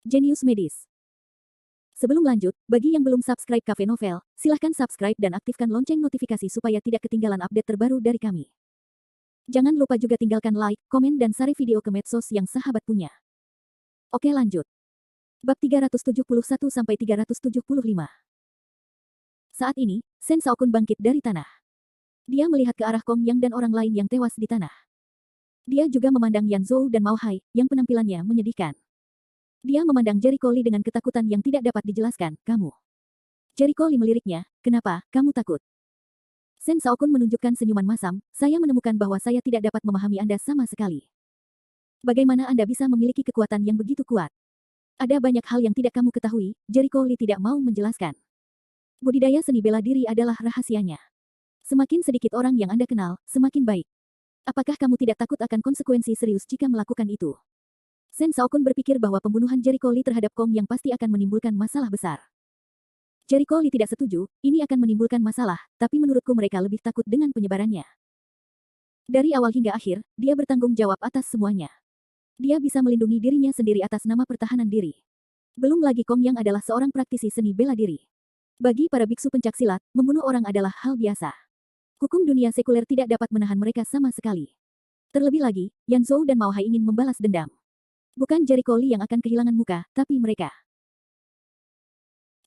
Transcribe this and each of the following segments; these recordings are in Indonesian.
Jenius Medis. Sebelum lanjut, bagi yang belum subscribe Cafe Novel, silahkan subscribe dan aktifkan lonceng notifikasi supaya tidak ketinggalan update terbaru dari kami. Jangan lupa juga tinggalkan like, komen dan share video ke medsos yang sahabat punya. Oke lanjut. Bab 371-375. Saat ini, Sen Shaokun bangkit dari tanah. Dia melihat ke arah Kong Yang dan orang lain yang tewas di tanah. Dia juga memandang Yan Zhou dan Mao Hai, yang penampilannya menyedihkan. Dia memandang Jericho Lee dengan ketakutan yang tidak dapat dijelaskan. Kamu. Jericho Lee meliriknya, kenapa, kamu takut? Sen Shaokun menunjukkan senyuman masam, saya menemukan bahwa saya tidak dapat memahami Anda sama sekali. Bagaimana Anda bisa memiliki kekuatan yang begitu kuat? Ada banyak hal yang tidak kamu ketahui, Jericho Lee tidak mau menjelaskan. Budidaya seni bela diri adalah rahasianya. Semakin sedikit orang yang Anda kenal, semakin baik. Apakah kamu tidak takut akan konsekuensi serius jika melakukan itu? Sen Shaokun berpikir bahwa pembunuhan Jericho Lee terhadap Kong Yang pasti akan menimbulkan masalah besar. Jericho Lee tidak setuju, ini akan menimbulkan masalah, tapi menurutku mereka lebih takut dengan penyebarannya. Dari awal hingga akhir, dia bertanggung jawab atas semuanya. Dia bisa melindungi dirinya sendiri atas nama pertahanan diri. Belum lagi Kong Yang adalah seorang praktisi seni bela diri. Bagi para biksu pencaksilat, membunuh orang adalah hal biasa. Hukum dunia sekuler tidak dapat menahan mereka sama sekali. Terlebih lagi, Yan Zhou dan Mao Hai ingin membalas dendam. Bukan Jericho Lee yang akan kehilangan muka, tapi mereka.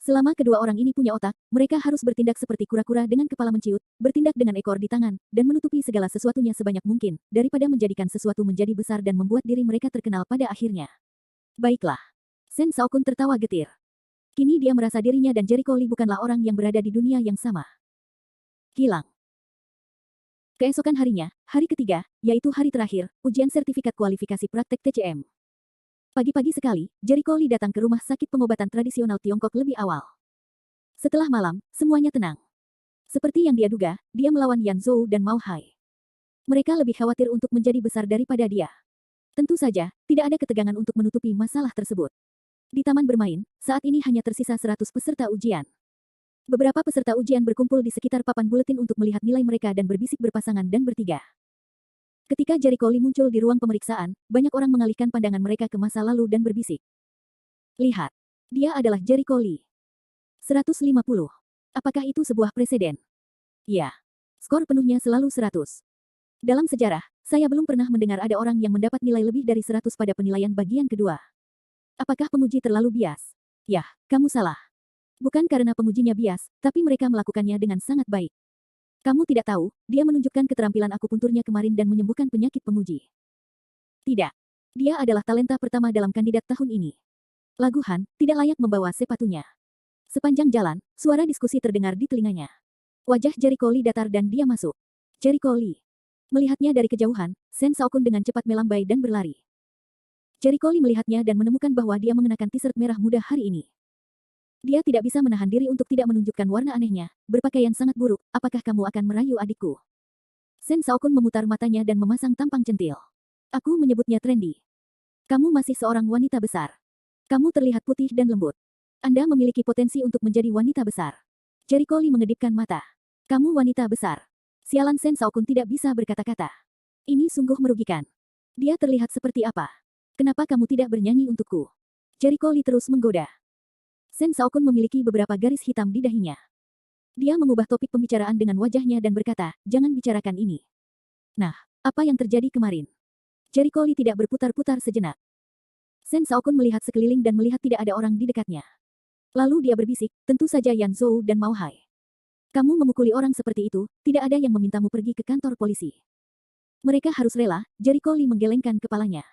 Selama kedua orang ini punya otak, mereka harus bertindak seperti kura-kura dengan kepala menciut, bertindak dengan ekor di tangan, dan menutupi segala sesuatunya sebanyak mungkin, daripada menjadikan sesuatu menjadi besar dan membuat diri mereka terkenal pada akhirnya. Baiklah. Sen Shaokun tertawa getir. Kini dia merasa dirinya dan Jericho Lee bukanlah orang yang berada di dunia yang sama. Hilang. Keesokan harinya, hari ketiga, yaitu hari terakhir, ujian sertifikat kualifikasi praktek TCM. Pagi-pagi sekali, Jericho Lee datang ke rumah sakit pengobatan tradisional Tiongkok lebih awal. Setelah malam, semuanya tenang. Seperti yang dia duga, dia melawan Yan Zhou dan Mao Hai. Mereka lebih khawatir untuk menjadi besar daripada dia. Tentu saja, tidak ada ketegangan untuk menutupi masalah tersebut. Di taman bermain, saat ini hanya tersisa 100 peserta ujian. Beberapa peserta ujian berkumpul di sekitar papan buletin untuk melihat nilai mereka dan berbisik berpasangan dan bertiga. Ketika Jericho Lee muncul di ruang pemeriksaan, banyak orang mengalihkan pandangan mereka ke masa lalu dan berbisik. Lihat. Dia adalah Jericho Lee. 150. Apakah itu sebuah preseden? Ya. Skor penuhnya selalu 100. Dalam sejarah, saya belum pernah mendengar ada orang yang mendapat nilai lebih dari 100 pada penilaian bagian kedua. Apakah penguji terlalu bias? Yah, kamu salah. Bukan karena pengujinya bias, tapi mereka melakukannya dengan sangat baik. Kamu tidak tahu, dia menunjukkan keterampilan akupunturnya kemarin dan menyembuhkan penyakit penguji. Tidak. Dia adalah talenta pertama dalam kandidat tahun ini. Laguhan, tidak layak membawa sepatunya. Sepanjang jalan, suara diskusi terdengar di telinganya. Wajah Jericho Lee datar dan dia masuk. Jericho Lee. Melihatnya dari kejauhan, Sen Shaokun dengan cepat melambai dan berlari. Jericho Lee melihatnya dan menemukan bahwa dia mengenakan t-shirt merah muda hari ini. Dia tidak bisa menahan diri untuk tidak menunjukkan warna anehnya, berpakaian sangat buruk, apakah kamu akan merayu adikku? Sen Shaokun memutar matanya dan memasang tampang centil. Aku menyebutnya trendy. Kamu masih seorang wanita besar. Kamu terlihat putih dan lembut. Anda memiliki potensi untuk menjadi wanita besar. Jericho Lee mengedipkan mata. Kamu wanita besar. Sialan Sen Shaokun tidak bisa berkata-kata. Ini sungguh merugikan. Dia terlihat seperti apa? Kenapa kamu tidak bernyanyi untukku? Jericho Lee terus menggoda. Sen Shaokun memiliki beberapa garis hitam di dahinya. Dia mengubah topik pembicaraan dengan wajahnya dan berkata, jangan bicarakan ini. Nah, apa yang terjadi kemarin? Jericho Lee tidak berputar-putar sejenak. Sen Shaokun melihat sekeliling dan melihat tidak ada orang di dekatnya. Lalu dia berbisik, tentu saja Yan Zhou dan Mao Hai. Kamu memukuli orang seperti itu, tidak ada yang memintamu pergi ke kantor polisi. Mereka harus rela, Jericho Lee menggelengkan kepalanya.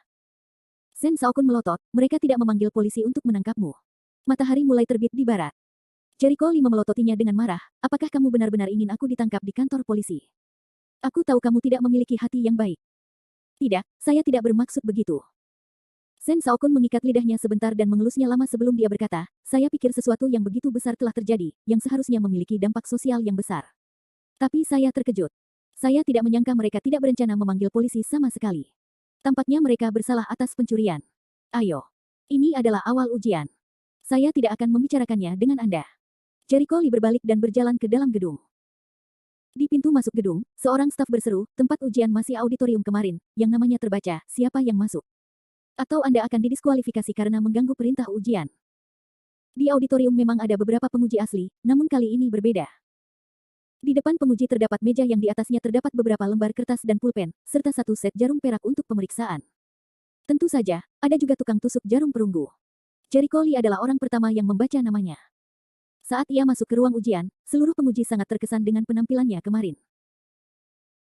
Sen Shaokun melotot, mereka tidak memanggil polisi untuk menangkapmu. Matahari mulai terbit di barat. Jericho Lee memelototinya dengan marah, apakah kamu benar-benar ingin aku ditangkap di kantor polisi? Aku tahu kamu tidak memiliki hati yang baik. Tidak, saya tidak bermaksud begitu. Sen Shaokun mengikat lidahnya sebentar dan mengelusnya lama sebelum dia berkata, saya pikir sesuatu yang begitu besar telah terjadi, yang seharusnya memiliki dampak sosial yang besar. Tapi saya terkejut. Saya tidak menyangka mereka tidak berencana memanggil polisi sama sekali. Tampaknya mereka bersalah atas pencurian. Ayo. Ini adalah awal ujian. Saya tidak akan membicarakannya dengan Anda. Jericho Lee berbalik dan berjalan ke dalam gedung. Di pintu masuk gedung, seorang staf berseru, tempat ujian masih auditorium kemarin, yang namanya terbaca, siapa yang masuk? Atau Anda akan didiskualifikasi karena mengganggu perintah ujian. Di auditorium memang ada beberapa penguji asli, namun kali ini berbeda. Di depan penguji terdapat meja yang di atasnya terdapat beberapa lembar kertas dan pulpen, serta satu set jarum perak untuk pemeriksaan. Tentu saja, ada juga tukang tusuk jarum perunggu. Jericho Lee adalah orang pertama yang membaca namanya. Saat ia masuk ke ruang ujian, seluruh penguji sangat terkesan dengan penampilannya kemarin.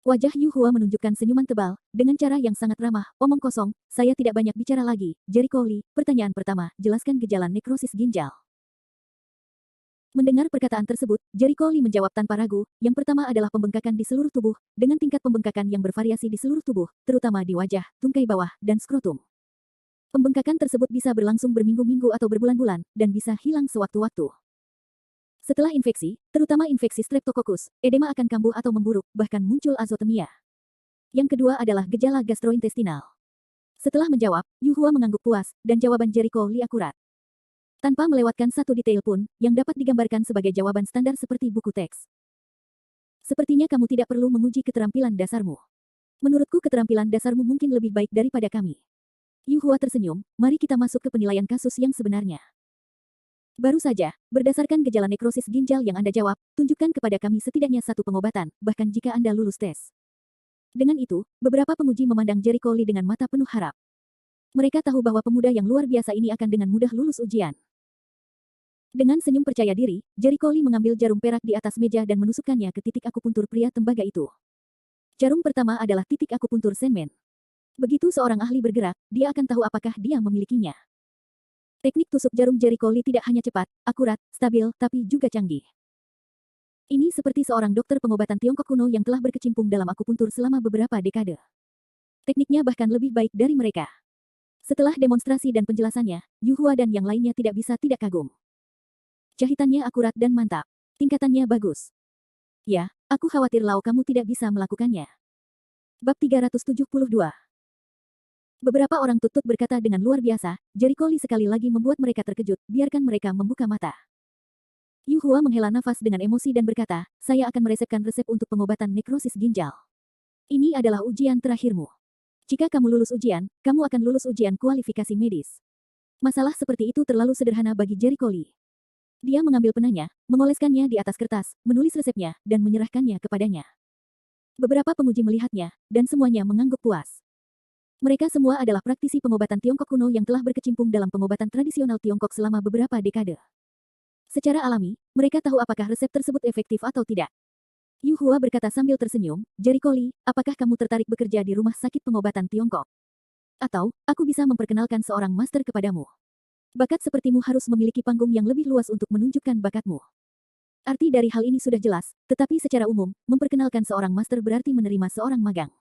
Wajah Yu Hua menunjukkan senyuman tebal, dengan cara yang sangat ramah, omong kosong, saya tidak banyak bicara lagi, Jericho Lee, pertanyaan pertama, jelaskan gejala nekrosis ginjal. Mendengar perkataan tersebut, Jericho Lee menjawab tanpa ragu, yang pertama adalah pembengkakan di seluruh tubuh, dengan tingkat pembengkakan yang bervariasi di seluruh tubuh, terutama di wajah, tungkai bawah, dan skrotum. Pembengkakan tersebut bisa berlangsung berminggu-minggu atau berbulan-bulan, dan bisa hilang sewaktu-waktu. Setelah infeksi, terutama infeksi streptococcus, edema akan kambuh atau memburuk, bahkan muncul azotemia. Yang kedua adalah gejala gastrointestinal. Setelah menjawab, Yu Hua mengangguk puas, dan jawaban Jericho Lee akurat. Tanpa melewatkan satu detail pun, yang dapat digambarkan sebagai jawaban standar seperti buku teks. Sepertinya kamu tidak perlu menguji keterampilan dasarmu. Menurutku keterampilan dasarmu mungkin lebih baik daripada kami. Yu Hua tersenyum, mari kita masuk ke penilaian kasus yang sebenarnya. Baru saja, berdasarkan gejala nekrosis ginjal yang Anda jawab, tunjukkan kepada kami setidaknya satu pengobatan, bahkan jika Anda lulus tes. Dengan itu, beberapa penguji memandang Jericho Lee dengan mata penuh harap. Mereka tahu bahwa pemuda yang luar biasa ini akan dengan mudah lulus ujian. Dengan senyum percaya diri, Jericho Lee mengambil jarum perak di atas meja dan menusukkannya ke titik akupuntur pria tembaga itu. Jarum pertama adalah titik akupuntur Senmen. Begitu seorang ahli bergerak, dia akan tahu apakah dia memilikinya. Teknik tusuk jarum Jericho Lee tidak hanya cepat, akurat, stabil, tapi juga canggih. Ini seperti seorang dokter pengobatan Tiongkok kuno yang telah berkecimpung dalam akupuntur selama beberapa dekade. Tekniknya bahkan lebih baik dari mereka. Setelah demonstrasi dan penjelasannya, Yu Hua dan yang lainnya tidak bisa tidak kagum. Jahitannya akurat dan mantap. Tingkatannya bagus. Ya, aku khawatir Lau kamu tidak bisa melakukannya. Bab 372. Beberapa orang tutut berkata dengan luar biasa, Jericho Lee sekali lagi membuat mereka terkejut, biarkan mereka membuka mata. Yu Hua menghela nafas dengan emosi dan berkata, saya akan meresepkan resep untuk pengobatan nekrosis ginjal. Ini adalah ujian terakhirmu. Jika kamu lulus ujian, kamu akan lulus ujian kualifikasi medis. Masalah seperti itu terlalu sederhana bagi Jericho Lee. Dia mengambil penanya, mengoleskannya di atas kertas, menulis resepnya, dan menyerahkannya kepadanya. Beberapa penguji melihatnya, dan semuanya mengangguk puas. Mereka semua adalah praktisi pengobatan Tiongkok kuno yang telah berkecimpung dalam pengobatan tradisional Tiongkok selama beberapa dekade. Secara alami, mereka tahu apakah resep tersebut efektif atau tidak. Yu Hua berkata sambil tersenyum, Jericho Lee, apakah kamu tertarik bekerja di rumah sakit pengobatan Tiongkok? Atau, aku bisa memperkenalkan seorang master kepadamu. Bakat sepertimu harus memiliki panggung yang lebih luas untuk menunjukkan bakatmu. Arti dari hal ini sudah jelas, tetapi secara umum, memperkenalkan seorang master berarti menerima seorang magang.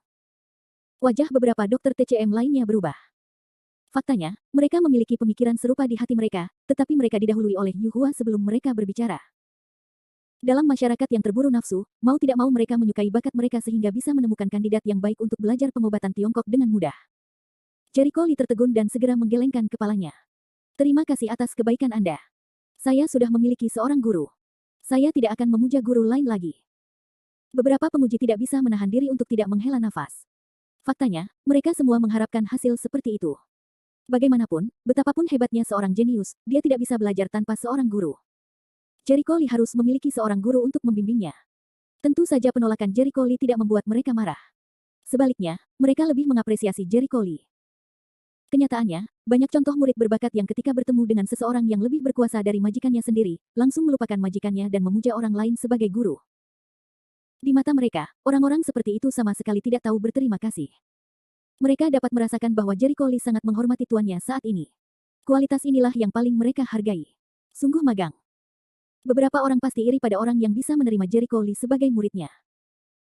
Wajah beberapa dokter TCM lainnya berubah. Faktanya, mereka memiliki pemikiran serupa di hati mereka, tetapi mereka didahului oleh Yu Hua sebelum mereka berbicara. Dalam masyarakat yang terburu nafsu, mau tidak mau mereka menyukai bakat mereka sehingga bisa menemukan kandidat yang baik untuk belajar pengobatan Tiongkok dengan mudah. Jericho Lee tertegun dan segera menggelengkan kepalanya. Terima kasih atas kebaikan Anda. Saya sudah memiliki seorang guru. Saya tidak akan memuja guru lain lagi. Beberapa penguji tidak bisa menahan diri untuk tidak menghela nafas. Faktanya, mereka semua mengharapkan hasil seperti itu. Bagaimanapun, betapapun hebatnya seorang jenius, dia tidak bisa belajar tanpa seorang guru. Jericho Lee harus memiliki seorang guru untuk membimbingnya. Tentu saja penolakan Jericho Lee tidak membuat mereka marah. Sebaliknya, mereka lebih mengapresiasi Jericho Lee. Kenyataannya, banyak contoh murid berbakat yang ketika bertemu dengan seseorang yang lebih berkuasa dari majikannya sendiri, langsung melupakan majikannya dan memuja orang lain sebagai guru. Di mata mereka, orang-orang seperti itu sama sekali tidak tahu berterima kasih. Mereka dapat merasakan bahwa Jericho Lee sangat menghormati tuannya saat ini. Kualitas inilah yang paling mereka hargai. Sungguh magang. Beberapa orang pasti iri pada orang yang bisa menerima Jericho Lee sebagai muridnya.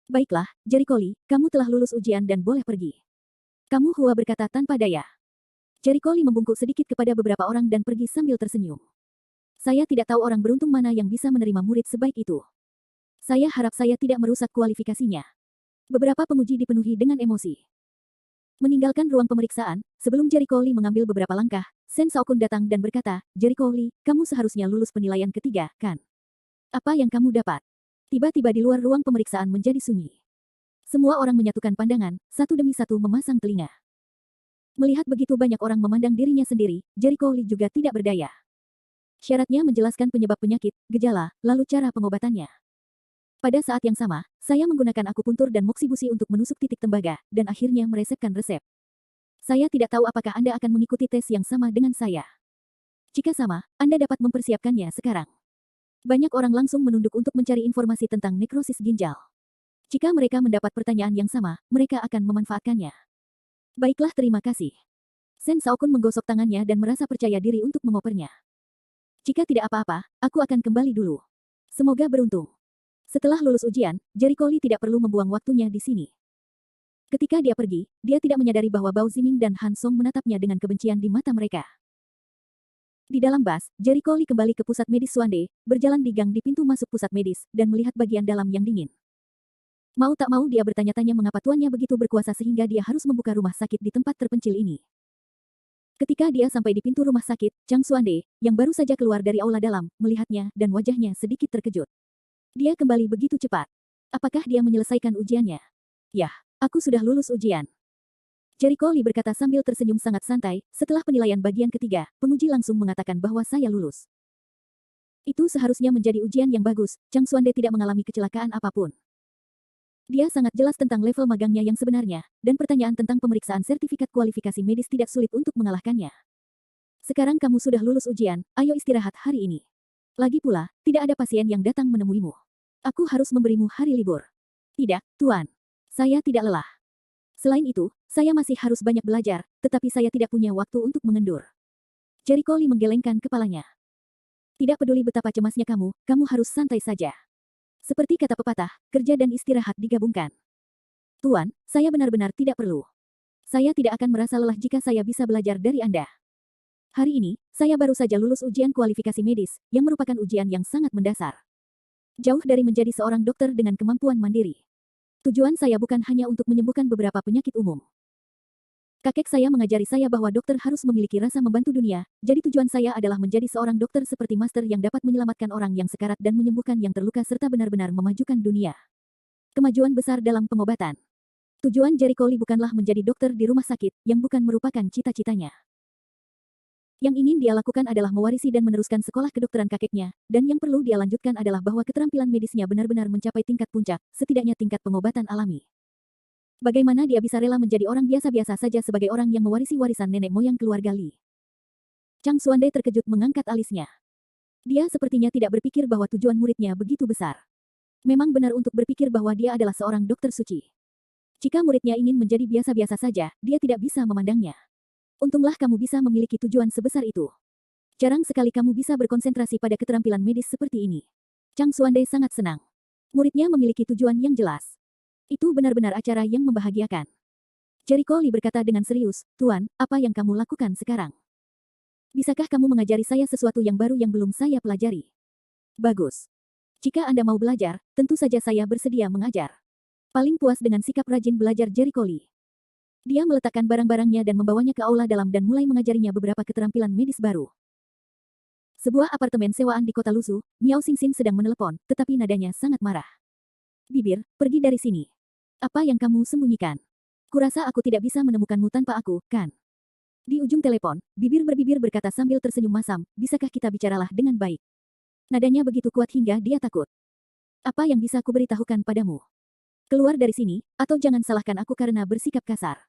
Baiklah, Jericho Lee, kamu telah lulus ujian dan boleh pergi. Kamu Hua berkata tanpa daya. Jericho Lee membungkuk sedikit kepada beberapa orang dan pergi sambil tersenyum. Saya tidak tahu orang beruntung mana yang bisa menerima murid sebaik itu. Saya harap saya tidak merusak kualifikasinya. Beberapa penguji dipenuhi dengan emosi. Meninggalkan ruang pemeriksaan, sebelum Jericho Lee mengambil beberapa langkah, Sen Shaokun datang dan berkata, Jericho Lee, kamu seharusnya lulus penilaian ketiga, kan? Apa yang kamu dapat? Tiba-tiba di luar ruang pemeriksaan menjadi sunyi. Semua orang menyatukan pandangan, satu demi satu memasang telinga. Melihat begitu banyak orang memandang dirinya sendiri, Jericho Lee juga tidak berdaya. Syaratnya menjelaskan penyebab penyakit, gejala, lalu cara pengobatannya. Pada saat yang sama, saya menggunakan akupuntur dan moksibusi untuk menusuk titik tembaga, dan akhirnya meresepkan resep. Saya tidak tahu apakah Anda akan mengikuti tes yang sama dengan saya. Jika sama, Anda dapat mempersiapkannya sekarang. Banyak orang langsung menunduk untuk mencari informasi tentang nekrosis ginjal. Jika mereka mendapat pertanyaan yang sama, mereka akan memanfaatkannya. Baiklah, terima kasih. Sen Shaokun menggosok tangannya dan merasa percaya diri untuk mengopernya. Jika tidak apa-apa, aku akan kembali dulu. Semoga beruntung. Setelah lulus ujian, Jericho Lee tidak perlu membuang waktunya di sini. Ketika dia pergi, dia tidak menyadari bahwa Bao Ziming dan Han Song menatapnya dengan kebencian di mata mereka. Di dalam bus, Jericho Lee kembali ke pusat medis Suande, berjalan di gang di pintu masuk pusat medis, dan melihat bagian dalam yang dingin. Mau tak mau dia bertanya-tanya mengapa tuannya begitu berkuasa sehingga dia harus membuka rumah sakit di tempat terpencil ini. Ketika dia sampai di pintu rumah sakit, Chang Suande, yang baru saja keluar dari aula dalam, melihatnya dan wajahnya sedikit terkejut. Dia kembali begitu cepat. Apakah dia menyelesaikan ujiannya? Yah, aku sudah lulus ujian. Jericho Lee berkata sambil tersenyum sangat santai, setelah penilaian bagian ketiga, penguji langsung mengatakan bahwa saya lulus. Itu seharusnya menjadi ujian yang bagus, Chang Suande tidak mengalami kecelakaan apapun. Dia sangat jelas tentang level magangnya yang sebenarnya, dan pertanyaan tentang pemeriksaan sertifikat kualifikasi medis tidak sulit untuk mengalahkannya. Sekarang kamu sudah lulus ujian, ayo istirahat hari ini. Lagi pula, tidak ada pasien yang datang menemuimu. Aku harus memberimu hari libur. Tidak, Tuan. Saya tidak lelah. Selain itu, saya masih harus banyak belajar, tetapi saya tidak punya waktu untuk mengendur. Jericho Lee menggelengkan kepalanya. Tidak peduli betapa cemasnya kamu harus santai saja. Seperti kata pepatah, kerja dan istirahat digabungkan. Tuan, saya benar-benar tidak perlu. Saya tidak akan merasa lelah jika saya bisa belajar dari Anda. Hari ini, saya baru saja lulus ujian kualifikasi medis, yang merupakan ujian yang sangat mendasar. Jauh dari menjadi seorang dokter dengan kemampuan mandiri. Tujuan saya bukan hanya untuk menyembuhkan beberapa penyakit umum. Kakek saya mengajari saya bahwa dokter harus memiliki rasa membantu dunia, jadi tujuan saya adalah menjadi seorang dokter seperti master yang dapat menyelamatkan orang yang sekarat dan menyembuhkan yang terluka serta benar-benar memajukan dunia. Kemajuan besar dalam pengobatan. Tujuan Jericho Lee bukanlah menjadi dokter di rumah sakit, yang bukan merupakan cita-citanya. Yang ingin dia lakukan adalah mewarisi dan meneruskan sekolah kedokteran kakeknya, dan yang perlu dia lanjutkan adalah bahwa keterampilan medisnya benar-benar mencapai tingkat puncak, setidaknya tingkat pengobatan alami. Bagaimana dia bisa rela menjadi orang biasa-biasa saja sebagai orang yang mewarisi warisan nenek moyang keluarga Lee? Chang Suande terkejut mengangkat alisnya. Dia sepertinya tidak berpikir bahwa tujuan muridnya begitu besar. Memang benar untuk berpikir bahwa dia adalah seorang dokter suci. Jika muridnya ingin menjadi biasa-biasa saja, dia tidak bisa memandangnya. Untunglah kamu bisa memiliki tujuan sebesar itu. Jarang sekali kamu bisa berkonsentrasi pada keterampilan medis seperti ini. Chang Suande sangat senang. Muridnya memiliki tujuan yang jelas. Itu benar-benar acara yang membahagiakan. Jericho Lee berkata dengan serius, Tuan, apa yang kamu lakukan sekarang? Bisakah kamu mengajari saya sesuatu yang baru yang belum saya pelajari? Bagus. Jika Anda mau belajar, tentu saja saya bersedia mengajar. Paling puas dengan sikap rajin belajar Jericho Lee. Dia meletakkan barang-barangnya dan membawanya ke aula dalam dan mulai mengajarinya beberapa keterampilan medis baru. Sebuah apartemen sewaan di kota Lusu, Miao Xingxin sedang menelepon, tetapi nadanya sangat marah. Bibir, pergi dari sini. Apa yang kamu sembunyikan? Kurasa aku tidak bisa menemukanmu tanpa aku, kan? Di ujung telepon, bibir berbibir berkata sambil tersenyum masam, bisakah kita bicaralah dengan baik? Nadanya begitu kuat hingga dia takut. Apa yang bisa kuberitahukan padamu? Keluar dari sini, atau jangan salahkan aku karena bersikap kasar.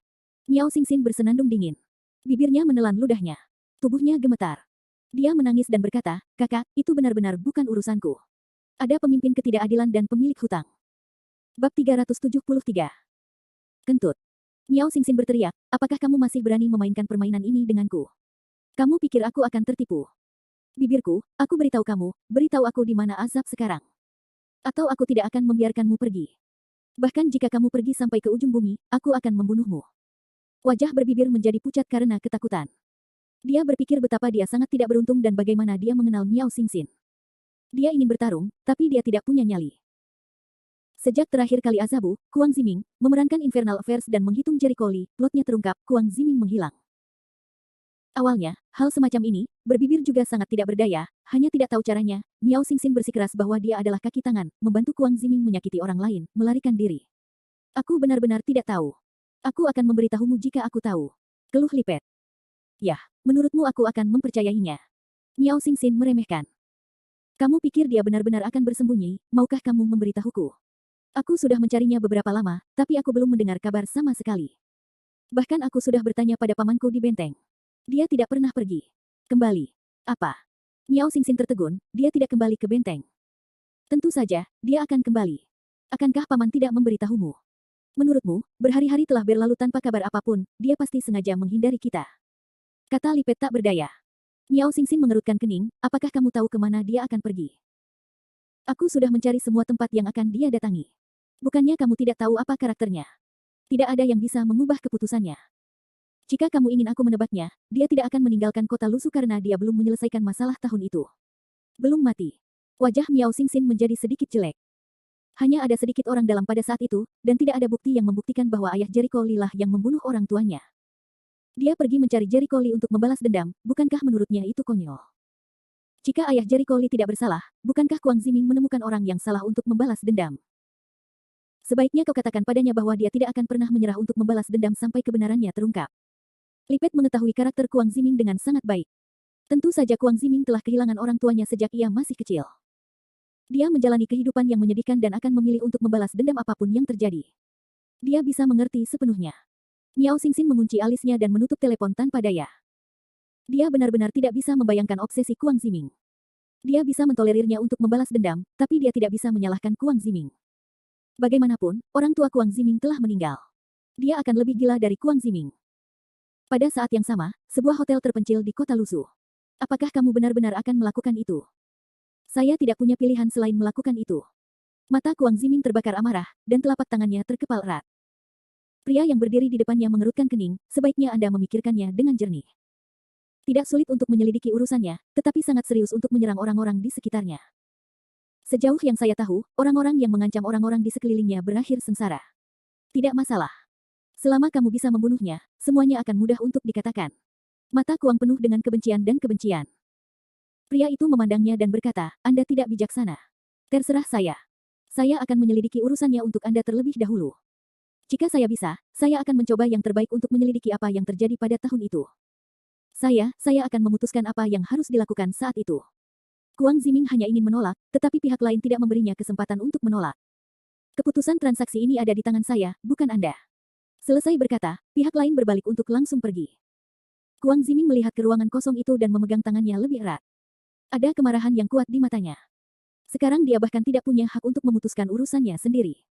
Miao Xingxin bersenandung dingin. Bibirnya menelan ludahnya. Tubuhnya gemetar. Dia menangis dan berkata, kakak, itu benar-benar bukan urusanku. Ada pemimpin ketidakadilan dan pemilik hutang. Bab 373. Kentut. Miao Xingxin berteriak, apakah kamu masih berani memainkan permainan ini denganku? Kamu pikir aku akan tertipu? Bibirku, aku beritahu aku di mana azab sekarang. Atau aku tidak akan membiarkanmu pergi. Bahkan jika kamu pergi sampai ke ujung bumi, aku akan membunuhmu. Wajah berbibir menjadi pucat karena ketakutan. Dia berpikir betapa dia sangat tidak beruntung dan bagaimana dia mengenal Miao Xingxin. Dia ingin bertarung, tapi dia tidak punya nyali. Sejak terakhir kali Azabu, Kuang Ziming, memerankan Infernal Affairs dan menghitung Jericho Lee, plotnya terungkap, Kuang Ziming menghilang. Awalnya, hal semacam ini, berbibir juga sangat tidak berdaya, hanya tidak tahu caranya, Miao Xingxin bersikeras bahwa dia adalah kaki tangan, membantu Kuang Ziming menyakiti orang lain, melarikan diri. Aku benar-benar tidak tahu. Aku akan memberitahumu jika aku tahu. Keluh Lipet. Yah, menurutmu aku akan mempercayainya? Miao Xingxin meremehkan. Kamu pikir dia benar-benar akan bersembunyi, maukah kamu memberitahuku? Aku sudah mencarinya beberapa lama, tapi aku belum mendengar kabar sama sekali. Bahkan aku sudah bertanya pada pamanku di benteng. Dia tidak pernah pergi. Kembali. Apa? Miao Xingxin tertegun, dia tidak kembali ke benteng. Tentu saja, dia akan kembali. Akankah paman tidak memberitahumu? Menurutmu, berhari-hari telah berlalu tanpa kabar apapun, dia pasti sengaja menghindari kita. Kata Lipet tak berdaya. Miao Xingxin mengerutkan kening, apakah kamu tahu kemana dia akan pergi? Aku sudah mencari semua tempat yang akan dia datangi. Bukannya kamu tidak tahu apa karakternya? Tidak ada yang bisa mengubah keputusannya. Jika kamu ingin aku menebaknya, dia tidak akan meninggalkan kota Lusu karena dia belum menyelesaikan masalah tahun itu. Belum mati. Wajah Miao Xingxin menjadi sedikit jelek. Hanya ada sedikit orang dalam pada saat itu, dan tidak ada bukti yang membuktikan bahwa ayah Jericho Lee lah yang membunuh orang tuanya. Dia pergi mencari Jericho Lee untuk membalas dendam, bukankah menurutnya itu konyol? Jika ayah Jericho Lee tidak bersalah, bukankah Kuang Ziming menemukan orang yang salah untuk membalas dendam? Sebaiknya kau katakan padanya bahwa dia tidak akan pernah menyerah untuk membalas dendam sampai kebenarannya terungkap. Lipet mengetahui karakter Kuang Ziming dengan sangat baik. Tentu saja Kuang Ziming telah kehilangan orang tuanya sejak ia masih kecil. Dia menjalani kehidupan yang menyedihkan dan akan memilih untuk membalas dendam apapun yang terjadi. Dia bisa mengerti sepenuhnya. Miao Xingxin mengunci alisnya dan menutup telepon tanpa daya. Dia benar-benar tidak bisa membayangkan obsesi Kuang Ziming. Dia bisa mentolerirnya untuk membalas dendam, tapi dia tidak bisa menyalahkan Kuang Ziming. Bagaimanapun, orang tua Kuang Ziming telah meninggal. Dia akan lebih gila dari Kuang Ziming. Pada saat yang sama, sebuah hotel terpencil di kota Lusu. Apakah kamu benar-benar akan melakukan itu? Saya tidak punya pilihan selain melakukan itu. Mata Kuang Ziming terbakar amarah, dan telapak tangannya terkepal erat. Pria yang berdiri di depannya mengerutkan kening, sebaiknya Anda memikirkannya dengan jernih. Tidak sulit untuk menyelidiki urusannya, tetapi sangat serius untuk menyerang orang-orang di sekitarnya. Sejauh yang saya tahu, orang-orang yang mengancam orang-orang di sekelilingnya berakhir sengsara. Tidak masalah. Selama kamu bisa membunuhnya, semuanya akan mudah untuk dikatakan. Mata Kuang penuh dengan kebencian dan kebencian. Pria itu memandangnya dan berkata, Anda tidak bijaksana. Terserah saya. Saya akan menyelidiki urusannya untuk Anda terlebih dahulu. Jika saya bisa, saya akan mencoba yang terbaik untuk menyelidiki apa yang terjadi pada tahun itu. Saya akan memutuskan apa yang harus dilakukan saat itu. Kuang Ziming hanya ingin menolak, tetapi pihak lain tidak memberinya kesempatan untuk menolak. Keputusan transaksi ini ada di tangan saya, bukan Anda. Selesai berkata, pihak lain berbalik untuk langsung pergi. Kuang Ziming melihat ke ruangan kosong itu dan memegang tangannya lebih erat. Ada kemarahan yang kuat di matanya. Sekarang dia bahkan tidak punya hak untuk memutuskan urusannya sendiri.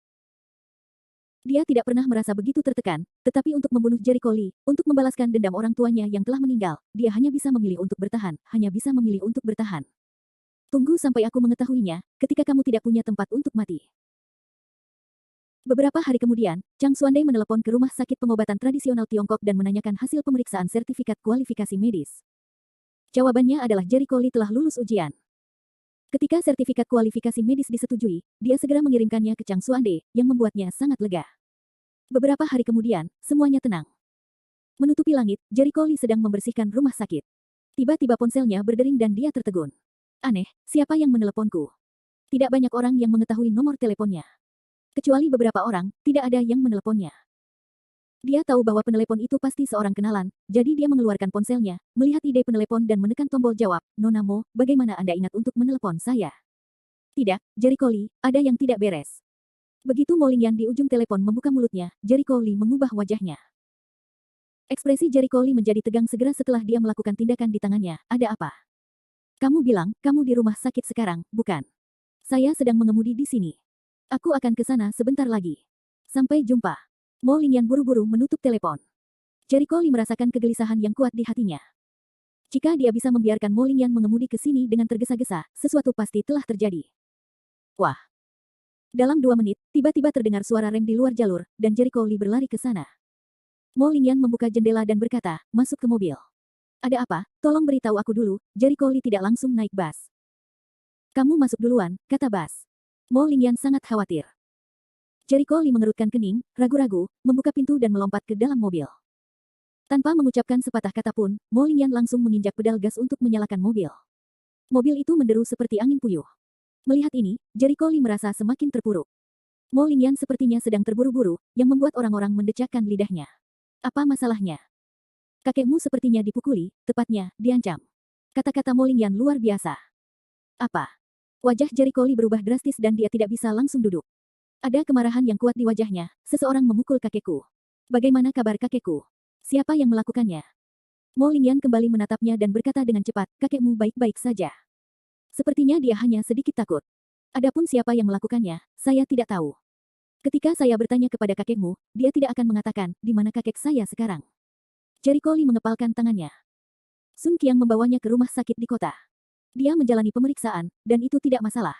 Dia tidak pernah merasa begitu tertekan, tetapi untuk membunuh Jericho Lee, untuk membalaskan dendam orang tuanya yang telah meninggal, dia hanya bisa memilih untuk bertahan, hanya bisa memilih untuk bertahan. Tunggu sampai aku mengetahuinya, ketika kamu tidak punya tempat untuk mati. Beberapa hari kemudian, Chang Xuandai menelepon ke rumah sakit pengobatan tradisional Tiongkok dan menanyakan hasil pemeriksaan sertifikat kualifikasi medis. Jawabannya adalah Jericho Lee telah lulus ujian. Ketika sertifikat kualifikasi medis disetujui, dia segera mengirimkannya ke Chang Xuandai, yang membuatnya sangat lega. Beberapa hari kemudian, semuanya tenang. Menutupi langit, Jericho Lee sedang membersihkan rumah sakit. Tiba-tiba ponselnya berdering dan dia tertegun. Aneh, siapa yang meneleponku? Tidak banyak orang yang mengetahui nomor teleponnya. Kecuali beberapa orang, tidak ada yang meneleponnya. Dia tahu bahwa penelepon itu pasti seorang kenalan, jadi dia mengeluarkan ponselnya, melihat ide penelepon dan menekan tombol jawab, Nona Mo, bagaimana Anda ingat untuk menelepon saya? Tidak, Jericho Lee, ada yang tidak beres. Begitu Mo Lingyan di ujung telepon membuka mulutnya, Jericho Lee mengubah wajahnya. Ekspresi Jericho Lee menjadi tegang segera setelah dia melakukan tindakan di tangannya, ada apa? Kamu bilang, kamu di rumah sakit sekarang, bukan? Saya sedang mengemudi di sini. Aku akan ke sana sebentar lagi. Sampai jumpa. Mo Lingyan buru-buru menutup telepon. Jericho Lee merasakan kegelisahan yang kuat di hatinya. Jika dia bisa membiarkan Mo Lingyan mengemudi ke sini dengan tergesa-gesa, sesuatu pasti telah terjadi. Wah. Dalam 2 menit, tiba-tiba terdengar suara rem di luar jalur, dan Jericho Lee berlari ke sana. Mo Lingyan membuka jendela dan berkata, masuk ke mobil. Ada apa? Tolong beritahu aku dulu. Jericho Lee tidak langsung naik bus. Kamu masuk duluan, kata Bas. Mo Lingyan sangat khawatir. Jericho Lee mengerutkan kening, ragu-ragu, membuka pintu dan melompat ke dalam mobil. Tanpa mengucapkan sepatah kata pun, Mo Lingyan langsung menginjak pedal gas untuk menyalakan mobil. Mobil itu menderu seperti angin puyuh. Melihat ini, Jericho Lee merasa semakin terpuruk. Mo Lingyan sepertinya sedang terburu-buru, yang membuat orang-orang mendecakkan lidahnya. Apa masalahnya? Kakekmu sepertinya dipukuli, tepatnya, diancam. Kata-kata Mo Lingyan luar biasa. Apa? Wajah Jericho Lee berubah drastis dan dia tidak bisa langsung duduk. Ada kemarahan yang kuat di wajahnya, seseorang memukul kakekku. Bagaimana kabar kakekku? Siapa yang melakukannya? Mo Lingyan kembali menatapnya dan berkata dengan cepat, kakekmu baik-baik saja. Sepertinya dia hanya sedikit takut. Adapun siapa yang melakukannya, saya tidak tahu. Ketika saya bertanya kepada kakekmu, dia tidak akan mengatakan, di mana kakek saya sekarang. Jericho Lee mengepalkan tangannya. Sun Qiang membawanya ke rumah sakit di kota. Dia menjalani pemeriksaan, dan itu tidak masalah.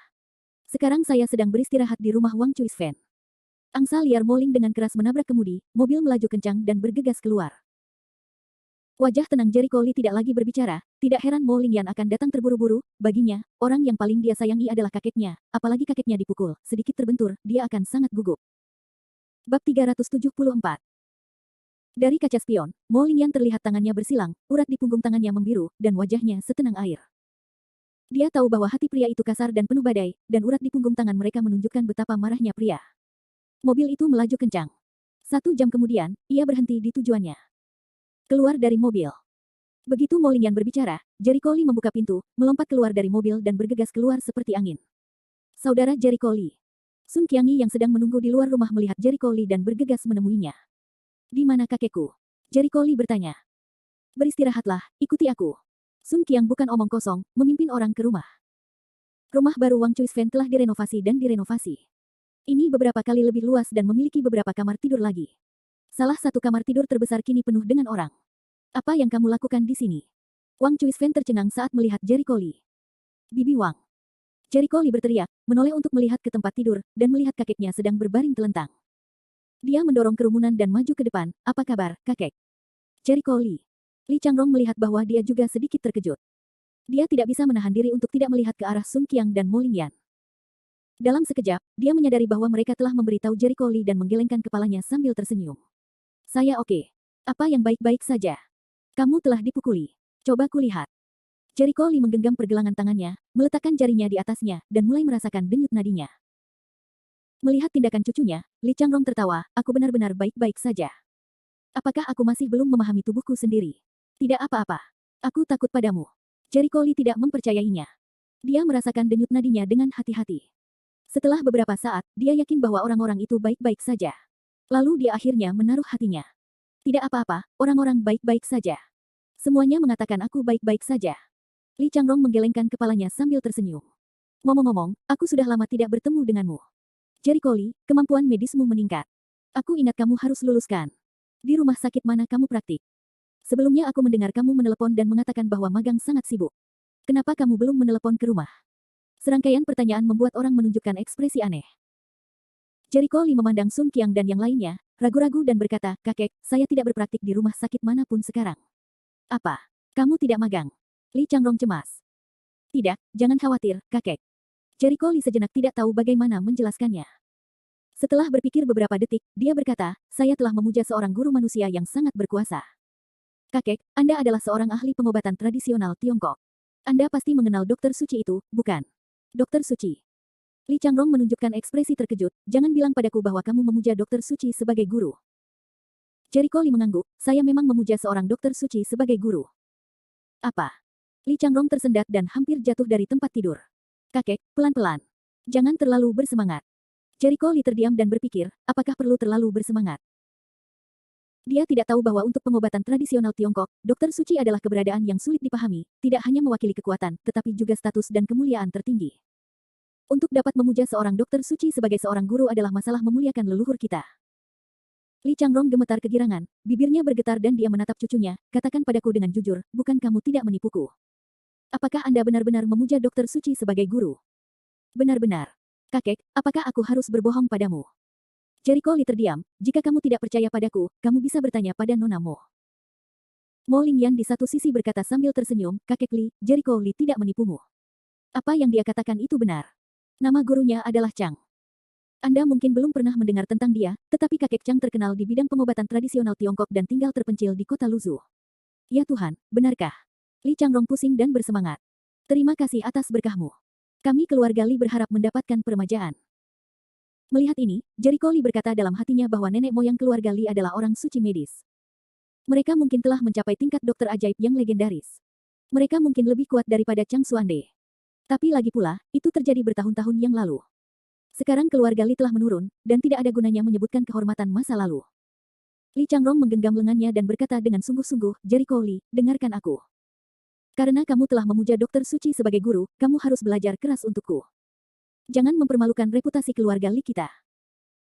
Sekarang saya sedang beristirahat di rumah Wang Chuisfen. Angsa liar Mo Ling dengan keras menabrak kemudi, mobil melaju kencang dan bergegas keluar. Wajah tenang Jericho Lee tidak lagi berbicara, tidak heran Mo Lingyan akan datang terburu-buru, baginya, orang yang paling dia sayangi adalah kakeknya, apalagi kakeknya dipukul, sedikit terbentur, dia akan sangat gugup. Bab 374. Dari kaca spion, Mo Lingyan terlihat tangannya bersilang, urat di punggung tangannya membiru, dan wajahnya setenang air. Dia tahu bahwa hati pria itu kasar dan penuh badai, dan urat di punggung tangan mereka menunjukkan betapa marahnya pria. Mobil itu melaju kencang. 1 jam kemudian, ia berhenti di tujuannya. Keluar dari mobil. Begitu Mo Lingyan berbicara, Jericho Lee membuka pintu, melompat keluar dari mobil dan bergegas keluar seperti angin. Saudara Jericho Lee. Sun Qiangyi yang sedang menunggu di luar rumah melihat Jericho Lee dan bergegas menemuinya. Di mana kakekku? Jericho Lee bertanya. Beristirahatlah, ikuti aku. Sun Qiang bukan omong kosong, memimpin orang ke rumah. Rumah baru Wang Chuisfen telah direnovasi dan direnovasi. Ini beberapa kali lebih luas dan memiliki beberapa kamar tidur lagi. Salah satu kamar tidur terbesar kini penuh dengan orang. Apa yang kamu lakukan di sini? Wang Chuisfen tercengang saat melihat Jericho Lee. Bibi Wang. Jericho Lee berteriak, menoleh untuk melihat ke tempat tidur, dan melihat kakeknya sedang berbaring telentang. Dia mendorong kerumunan dan maju ke depan, apa kabar, kakek? Jericho Lee. Li Changrong melihat bahwa dia juga sedikit terkejut. Dia tidak bisa menahan diri untuk tidak melihat ke arah Sun Qiang dan Mo Lingyan. Dalam sekejap, dia menyadari bahwa mereka telah memberitahu Jericho Lee dan menggelengkan kepalanya sambil tersenyum. Saya oke. Apa yang baik-baik saja? Kamu telah dipukuli. Coba kulihat. Jericho Lee menggenggam pergelangan tangannya, meletakkan jarinya di atasnya, dan mulai merasakan denyut nadinya. Melihat tindakan cucunya, Li Changrong tertawa, aku benar-benar baik-baik saja. Apakah aku masih belum memahami tubuhku sendiri? Tidak apa-apa. Aku takut padamu. Jericho Lee tidak mempercayainya. Dia merasakan denyut nadinya dengan hati-hati. Setelah beberapa saat, dia yakin bahwa orang-orang itu baik-baik saja. Lalu dia akhirnya menaruh hatinya. Tidak apa-apa, orang-orang baik-baik saja. Semuanya mengatakan aku baik-baik saja. Li Changrong menggelengkan kepalanya sambil tersenyum. Ngomong-ngomong, aku sudah lama tidak bertemu denganmu. Jericho Lee, kemampuan medismu meningkat. Aku ingat kamu harus luluskan. Di rumah sakit mana kamu praktik? Sebelumnya aku mendengar kamu menelepon dan mengatakan bahwa magang sangat sibuk. Kenapa kamu belum menelepon ke rumah? Serangkaian pertanyaan membuat orang menunjukkan ekspresi aneh. Jericho Lee memandang Sun Qiang dan yang lainnya, ragu-ragu dan berkata, kakek, saya tidak berpraktik di rumah sakit manapun sekarang. Apa? Kamu tidak magang? Li Changrong cemas. Tidak, jangan khawatir, kakek. Jericho Lee sejenak tidak tahu bagaimana menjelaskannya. Setelah berpikir beberapa detik, dia berkata, saya telah memuja seorang guru manusia yang sangat berkuasa. Kakek, Anda adalah seorang ahli pengobatan tradisional Tiongkok. Anda pasti mengenal Dokter Suci itu, bukan? Dokter Suci. Li Changrong menunjukkan ekspresi terkejut, jangan bilang padaku bahwa kamu memuja Dokter Suci sebagai guru. Jericho Lee mengangguk, saya memang memuja seorang Dokter Suci sebagai guru. Apa? Li Changrong tersendat dan hampir jatuh dari tempat tidur. Kakek, pelan-pelan. Jangan terlalu bersemangat. Jericho Lee terdiam dan berpikir, apakah perlu terlalu bersemangat? Dia tidak tahu bahwa untuk pengobatan tradisional Tiongkok, Dokter Suci adalah keberadaan yang sulit dipahami, tidak hanya mewakili kekuatan, tetapi juga status dan kemuliaan tertinggi. Untuk dapat memuja seorang Dokter Suci sebagai seorang guru adalah masalah memuliakan leluhur kita. Li Changrong gemetar kegirangan, bibirnya bergetar dan dia menatap cucunya, katakan padaku dengan jujur, bukan kamu tidak menipuku. Apakah Anda benar-benar memuja Dokter Suci sebagai guru? Benar-benar. Kakek, apakah aku harus berbohong padamu? Jericho Lee terdiam, jika kamu tidak percaya padaku, kamu bisa bertanya pada Nona Mo. Mo Lingyan di satu sisi berkata sambil tersenyum, kakek Lee, Jericho Lee tidak menipumu. Apa yang dia katakan itu benar. Nama gurunya adalah Chang. Anda mungkin belum pernah mendengar tentang dia, tetapi kakek Chang terkenal di bidang pengobatan tradisional Tiongkok dan tinggal terpencil di kota Luzhu. Ya Tuhan, benarkah? Li Changrong pusing dan bersemangat. Terima kasih atas berkahmu. Kami keluarga Li berharap mendapatkan peremajaan. Melihat ini, Jericho Lee berkata dalam hatinya bahwa nenek moyang keluarga Li adalah orang suci medis. Mereka mungkin telah mencapai tingkat dokter ajaib yang legendaris. Mereka mungkin lebih kuat daripada Chang Xuande. Tapi lagi pula, itu terjadi bertahun-tahun yang lalu. Sekarang keluarga Li telah menurun, dan tidak ada gunanya menyebutkan kehormatan masa lalu. Li Changrong menggenggam lengannya dan berkata dengan sungguh-sungguh, Jericho Li, dengarkan aku. Karena kamu telah memuja Dokter Suci sebagai guru, kamu harus belajar keras untukku. Jangan mempermalukan reputasi keluarga Li kita.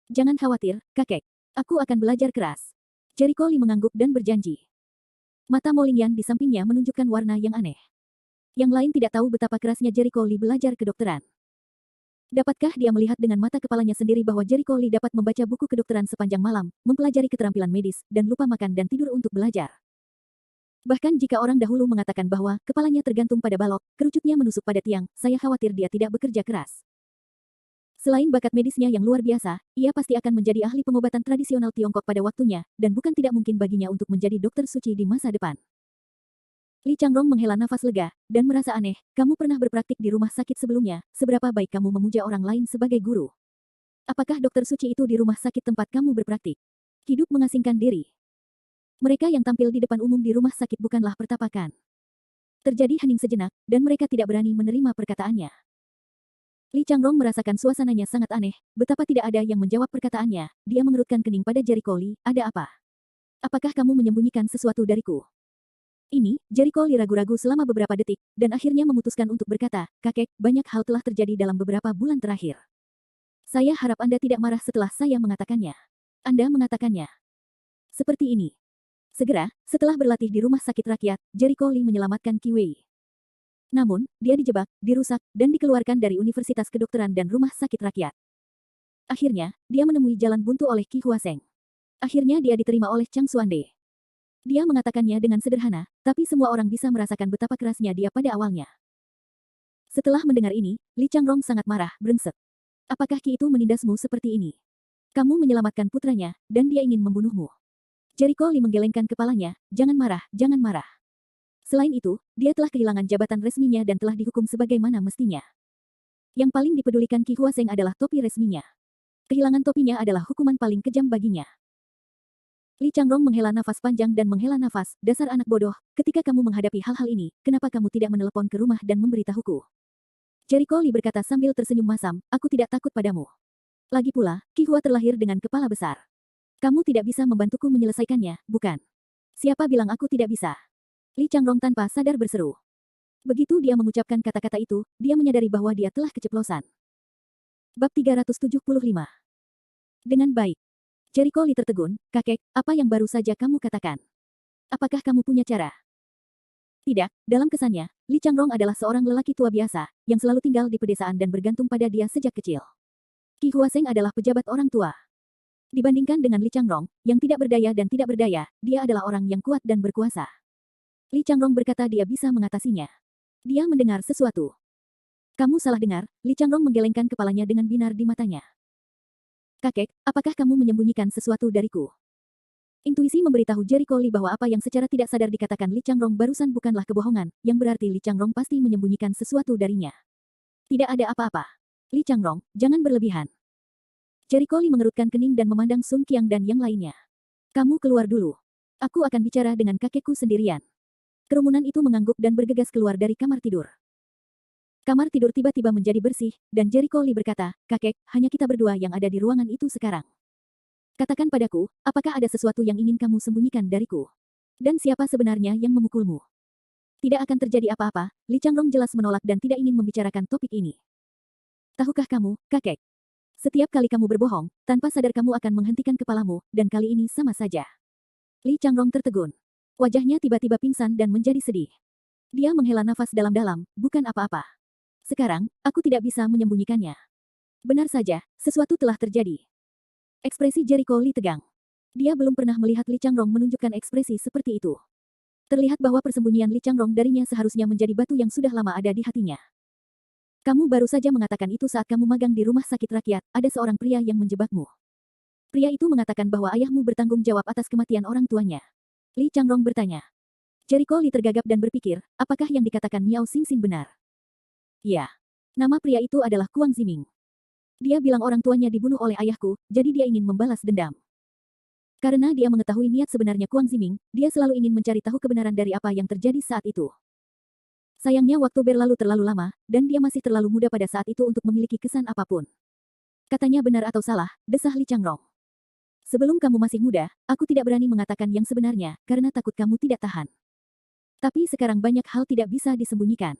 Jangan khawatir, kakek. Aku akan belajar keras. Jericho Li mengangguk dan berjanji. Mata Mo Lingyan di sampingnya menunjukkan warna yang aneh. Yang lain tidak tahu betapa kerasnya Jericho Li belajar kedokteran. Dapatkah dia melihat dengan mata kepalanya sendiri bahwa Jericho Li dapat membaca buku kedokteran sepanjang malam, mempelajari keterampilan medis, dan lupa makan dan tidur untuk belajar? Bahkan jika orang dahulu mengatakan bahwa kepalanya tergantung pada balok, kerucutnya menusuk pada tiang, saya khawatir dia tidak bekerja keras. Selain bakat medisnya yang luar biasa, ia pasti akan menjadi ahli pengobatan tradisional Tiongkok pada waktunya, dan bukan tidak mungkin baginya untuk menjadi dokter suci di masa depan. Li Changrong menghela nafas lega, dan merasa aneh, kamu pernah berpraktik di rumah sakit sebelumnya, seberapa baik kamu memuja orang lain sebagai guru? Apakah dokter suci itu di rumah sakit tempat kamu berpraktik? Hidup mengasingkan diri. Mereka yang tampil di depan umum di rumah sakit bukanlah pertapakan. Terjadi hening sejenak, dan mereka tidak berani menerima perkataannya. Li Changrong merasakan suasananya sangat aneh, betapa tidak ada yang menjawab perkataannya, dia mengerutkan kening pada Jericho Li, ada apa? Apakah kamu menyembunyikan sesuatu dariku? Ini, Jericho Li ragu-ragu selama beberapa detik, dan akhirnya memutuskan untuk berkata, kakek, banyak hal telah terjadi dalam beberapa bulan terakhir. Saya harap Anda tidak marah setelah saya mengatakannya. Anda mengatakannya. Seperti ini. Segera, setelah berlatih di rumah sakit rakyat, Jericho Li menyelamatkan Qi Wei. Namun, dia dijebak, dirusak, dan dikeluarkan dari Universitas Kedokteran dan Rumah Sakit Rakyat. Akhirnya, dia menemui jalan buntu oleh Qi Huaseng. Akhirnya dia diterima oleh Chang Xuande. Dia mengatakannya dengan sederhana, tapi semua orang bisa merasakan betapa kerasnya dia pada awalnya. Setelah mendengar ini, Li Changrong sangat marah, brengsek. Apakah Qi itu menindasmu seperti ini? Kamu menyelamatkan putranya, dan dia ingin membunuhmu. Jericho Li menggelengkan kepalanya, jangan marah, jangan marah. Selain itu, dia telah kehilangan jabatan resminya dan telah dihukum sebagaimana mestinya. Yang paling dipedulikan Qi Huaseng adalah topi resminya. Kehilangan topinya adalah hukuman paling kejam baginya. Li Changrong menghela nafas panjang dan menghela nafas, dasar anak bodoh, ketika kamu menghadapi hal-hal ini, kenapa kamu tidak menelepon ke rumah dan memberitahuku? Jericho Li berkata sambil tersenyum masam, aku tidak takut padamu. Lagi pula, Qi Hua terlahir dengan kepala besar. Kamu tidak bisa membantuku menyelesaikannya, bukan? Siapa bilang aku tidak bisa? Li Changrong tanpa sadar berseru. Begitu dia mengucapkan kata-kata itu, dia menyadari bahwa dia telah keceplosan. Bab 375. Dengan baik. Jericho Li tertegun, kakek, apa yang baru saja kamu katakan? Apakah kamu punya cara? Tidak, dalam kesannya, Li Changrong adalah seorang lelaki tua biasa, yang selalu tinggal di pedesaan dan bergantung pada dia sejak kecil. Qi Huaseng adalah pejabat orang tua. Dibandingkan dengan Li Changrong, yang tidak berdaya dan tidak berdaya, dia adalah orang yang kuat dan berkuasa. Li Changrong berkata dia bisa mengatasinya. Dia mendengar sesuatu. Kamu salah dengar, Li Changrong menggelengkan kepalanya dengan binar di matanya. Kakek, apakah kamu menyembunyikan sesuatu dariku? Intuisi memberitahu Jericho Li bahwa apa yang secara tidak sadar dikatakan Li Changrong barusan bukanlah kebohongan, yang berarti Li Changrong pasti menyembunyikan sesuatu darinya. Tidak ada apa-apa. Li Changrong, jangan berlebihan. Jericho Li mengerutkan kening dan memandang Sun Qiang dan yang lainnya. Kamu keluar dulu. Aku akan bicara dengan kakekku sendirian. Kerumunan itu mengangguk dan bergegas keluar dari kamar tidur. Kamar tidur tiba-tiba menjadi bersih, dan Jericho Li berkata, kakek, hanya kita berdua yang ada di ruangan itu sekarang. Katakan padaku, apakah ada sesuatu yang ingin kamu sembunyikan dariku? Dan siapa sebenarnya yang memukulmu? Tidak akan terjadi apa-apa, Li Changrong jelas menolak dan tidak ingin membicarakan topik ini. Tahukah kamu, kakek? Setiap kali kamu berbohong, tanpa sadar kamu akan menghentikan kepalamu, dan kali ini sama saja. Li Changrong tertegun. Wajahnya tiba-tiba pingsan dan menjadi sedih. Dia menghela nafas dalam-dalam, bukan apa-apa. Sekarang, aku tidak bisa menyembunyikannya. Benar saja, sesuatu telah terjadi. Ekspresi Jericho Li tegang. Dia belum pernah melihat Li Changrong menunjukkan ekspresi seperti itu. Terlihat bahwa persembunyian Li Changrong darinya seharusnya menjadi batu yang sudah lama ada di hatinya. Kamu baru saja mengatakan itu saat kamu magang di rumah sakit rakyat, ada seorang pria yang menjebakmu. Pria itu mengatakan bahwa ayahmu bertanggung jawab atas kematian orang tuanya. Li Changrong bertanya. Jericho Li tergagap dan berpikir, apakah yang dikatakan Miao Xingxin benar? Ya. Nama pria itu adalah Kuang Ziming. Dia bilang orang tuanya dibunuh oleh ayahku, jadi dia ingin membalas dendam. Karena dia mengetahui niat sebenarnya Kuang Ziming, dia selalu ingin mencari tahu kebenaran dari apa yang terjadi saat itu. Sayangnya waktu berlalu terlalu lama, dan dia masih terlalu muda pada saat itu untuk memiliki kesan apapun. Katanya benar atau salah, desah Li Changrong. Sebelum kamu masih muda, aku tidak berani mengatakan yang sebenarnya, karena takut kamu tidak tahan. Tapi sekarang banyak hal tidak bisa disembunyikan.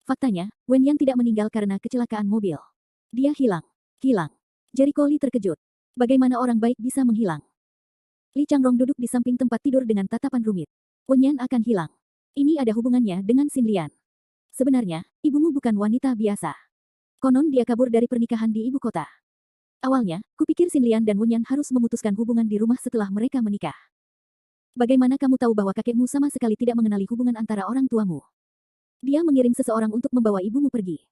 Faktanya, Wen Yan tidak meninggal karena kecelakaan mobil. Dia hilang. Hilang. Jericho Li terkejut. Bagaimana orang baik bisa menghilang? Li Changrong duduk di samping tempat tidur dengan tatapan rumit. Wen Yan akan hilang. Ini ada hubungannya dengan Xin Lian. Sebenarnya, ibumu bukan wanita biasa. Konon dia kabur dari pernikahan di ibu kota. Awalnya, kupikir Xin Lian dan Wen Yan harus memutuskan hubungan di rumah setelah mereka menikah. Bagaimana kamu tahu bahwa kakekmu sama sekali tidak mengenali hubungan antara orang tuamu? Dia mengirim seseorang untuk membawa ibumu pergi.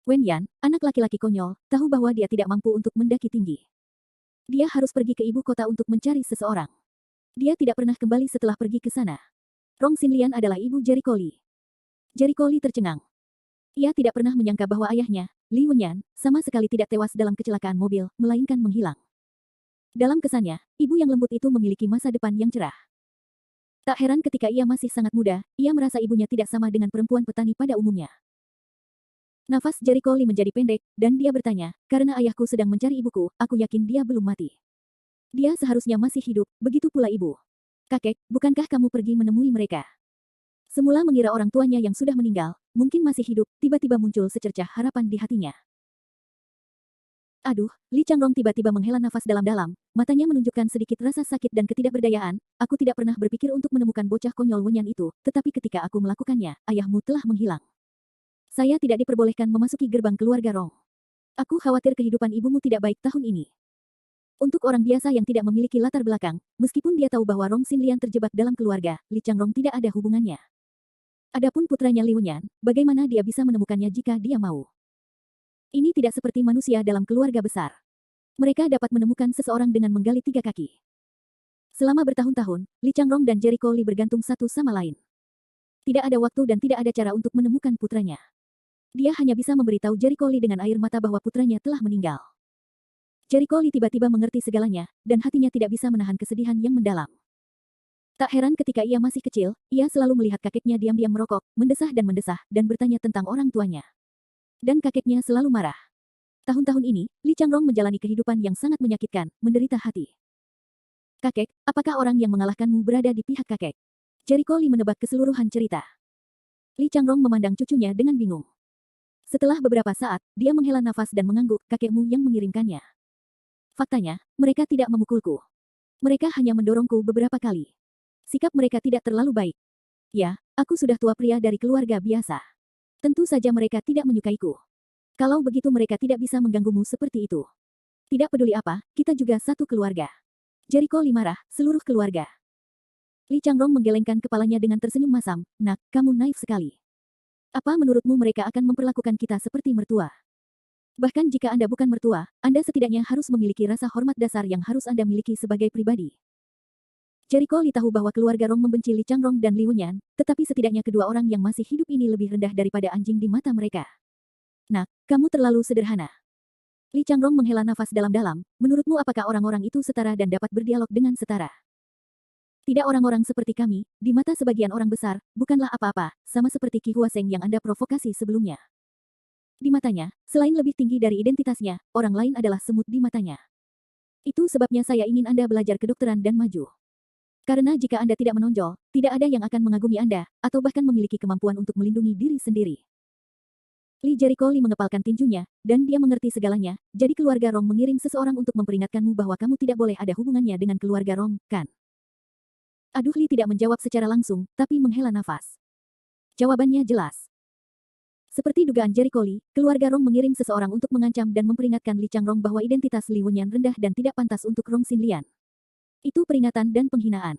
Wen Yan, anak laki-laki konyol, tahu bahwa dia tidak mampu untuk mendaki tinggi. Dia harus pergi ke ibu kota untuk mencari seseorang. Dia tidak pernah kembali setelah pergi ke sana. Rong Xin Lian adalah ibu Jericho Li. Jericho Li tercengang. Ia tidak pernah menyangka bahwa ayahnya, Li Wenyan, sama sekali tidak tewas dalam kecelakaan mobil, melainkan menghilang. Dalam kesannya, ibu yang lembut itu memiliki masa depan yang cerah. Tak heran ketika ia masih sangat muda, ia merasa ibunya tidak sama dengan perempuan petani pada umumnya. Nafas Jericho Li menjadi pendek, dan dia bertanya, karena ayahku sedang mencari ibuku, aku yakin dia belum mati. Dia seharusnya masih hidup, begitu pula ibu. Kakek, bukankah kamu pergi menemui mereka? Semula mengira orang tuanya yang sudah meninggal, mungkin masih hidup, tiba-tiba muncul secercah harapan di hatinya. Aduh, Li Changrong tiba-tiba menghela nafas dalam-dalam, matanya menunjukkan sedikit rasa sakit dan ketidakberdayaan, aku tidak pernah berpikir untuk menemukan bocah konyol Wenyan itu, tetapi ketika aku melakukannya, ayahmu telah menghilang. Saya tidak diperbolehkan memasuki gerbang keluarga Rong. Aku khawatir kehidupan ibumu tidak baik tahun ini. Untuk orang biasa yang tidak memiliki latar belakang, meskipun dia tahu bahwa Rong Xin Lian terjebak dalam keluarga, Li Changrong tidak ada hubungannya. Adapun putranya Li Wenyan, bagaimana dia bisa menemukannya jika dia mau? Ini tidak seperti manusia dalam keluarga besar. Mereka dapat menemukan seseorang dengan menggali 3 kaki. Selama bertahun-tahun, Li Changrong dan Jericho Li bergantung satu sama lain. Tidak ada waktu dan tidak ada cara untuk menemukan putranya. Dia hanya bisa memberitahu Jericho Li dengan air mata bahwa putranya telah meninggal. Jericho Li tiba-tiba mengerti segalanya, dan hatinya tidak bisa menahan kesedihan yang mendalam. Tak heran ketika ia masih kecil, ia selalu melihat kakeknya diam-diam merokok, mendesah, dan bertanya tentang orang tuanya. Dan kakeknya selalu marah. Tahun-tahun ini, Li Changrong menjalani kehidupan yang sangat menyakitkan, menderita hati. Kakek, apakah orang yang mengalahkanmu berada di pihak kakek? Jericho Li menebak keseluruhan cerita. Li Changrong memandang cucunya dengan bingung. Setelah beberapa saat, dia menghela nafas dan mengangguk, kakekmu yang mengirimkannya. Faktanya, mereka tidak memukulku. Mereka hanya mendorongku beberapa kali. Sikap mereka tidak terlalu baik. Ya, aku sudah tua pria dari keluarga biasa. Tentu saja mereka tidak menyukaiku. Kalau begitu mereka tidak bisa mengganggumu seperti itu. Tidak peduli apa, kita juga satu keluarga. Jericho Li marah, seluruh keluarga. Li Changrong menggelengkan kepalanya dengan tersenyum masam, nak, kamu naif sekali. Apa menurutmu mereka akan memperlakukan kita seperti mertua? Bahkan jika Anda bukan mertua, Anda setidaknya harus memiliki rasa hormat dasar yang harus Anda miliki sebagai pribadi. Jericho Li tahu bahwa keluarga Rong membenci Li Changrong dan Li Wenyan, tetapi setidaknya kedua orang yang masih hidup ini lebih rendah daripada anjing di mata mereka. Nak, kamu terlalu sederhana. Li Changrong menghela nafas dalam-dalam, menurutmu apakah orang-orang itu setara dan dapat berdialog dengan setara? Tidak, orang-orang seperti kami, di mata sebagian orang besar, bukanlah apa-apa, sama seperti Qi Huaseng yang Anda provokasi sebelumnya. Di matanya, selain lebih tinggi dari identitasnya, orang lain adalah semut di matanya. Itu sebabnya saya ingin Anda belajar kedokteran dan maju. Karena jika Anda tidak menonjol, tidak ada yang akan mengagumi Anda, atau bahkan memiliki kemampuan untuk melindungi diri sendiri. Li Jericho Li mengepalkan tinjunya, dan dia mengerti segalanya, jadi keluarga Rong mengirim seseorang untuk memperingatkanmu bahwa kamu tidak boleh ada hubungannya dengan keluarga Rong, kan? Aduh, Li tidak menjawab secara langsung, tapi menghela nafas. Jawabannya jelas. Seperti dugaan Jericho Li, keluarga Rong mengirim seseorang untuk mengancam dan memperingatkan Li Changrong bahwa identitas Li Wenyan rendah dan tidak pantas untuk Rong Xin Lian. Itu peringatan dan penghinaan.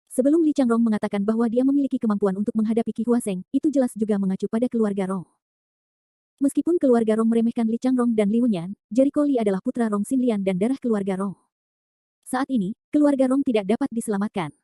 Sebelum Li Changrong mengatakan bahwa dia memiliki kemampuan untuk menghadapi Qi Huaseng, itu jelas juga mengacu pada keluarga Rong. Meskipun keluarga Rong meremehkan Li Changrong dan Li Wenyan, Jericho Li adalah putra Rong Xin Lian dan darah keluarga Rong. Saat ini, keluarga Rong tidak dapat diselamatkan.